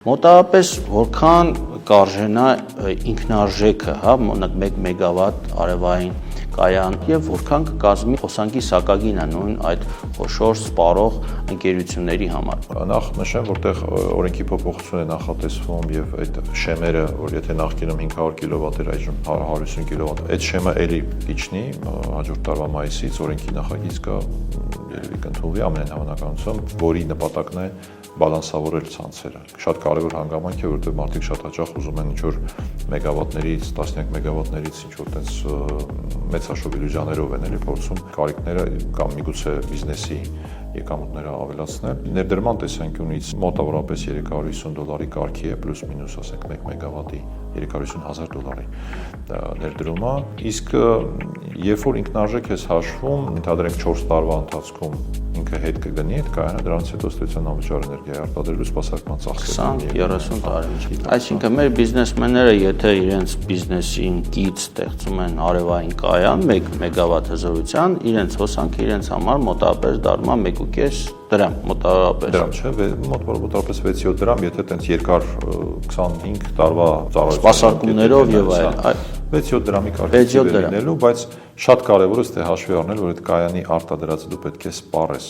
Մոտավորապես որքան կարժենա ինքնարժեքը, հա, մոնակ 1 մեգավատ արևային կայան եւ որքան կկազմի հոսանքի սակագինը նույն այդ խոշոր սպառող ընկերությունների համար։ Նախ նշեմ, որտեղ օրենքի փոփոխություն է նախատեսվում եւ այդ շեմերը, որ եթե նախկինում 500 կՎտ էր, այժմ 150 կՎտ, այդ շեմը էլի իջնի հաջորդ տարվա մայիսից օրենքի նախագիծ կա, երևի կընդունվի ամենայն հավանականությամբ, որի նպատակն է բալանսավորել ցանցերը։ Շատ կարևոր հանգամանք է, որովհետև մարդիկ շատ հաճախ ուզում են ինչ-որ մեգավատներից, տասնյակ մեգավատներից ինչ-որ տենց մեծ հաշվով իլյուզիաներով են էլի փորձում կարիքները կամ միգուցե բիզնեսի եկամուտները ավելացնել։ Ներդրման տեսանկյունից մոտավորապես $350 կարգի է, պլյուս մինուս ասենք 1 մեգավատի $300,000 ներդրումը, իսկ երբ որ ինքնարժեք ես հաշվում, ընդհանրենք 4 տարվա ընթացքում ինքը հետ կգնի այդ կայանը, դրանից հետո ստեցան անվճար էներգիա արտադրելու սպասարկման ծախսերը 20-30 տարի։ Այսինքն մեր բիզնեսմենները, եթե իրենց բիզնեսին կից ստեղծում են արևային կայան 1 մեգավատ հզորության, իրենց հոսանքը իրենց համար մոտավորապես դառնում է 1.5 դրամ, մոտավորապես։ Դրամ չէ, մոտավորապես 6-7 դրամ, եթե տենց երկար 25 տարվա սպասարկումներով եւ այլն։ 6-7 դրամի կարգի լինելու, բայց շատ կարևոր է ստե հաշվի առնել, որ այդ կայանի արտադրածը դու պետք է սպառես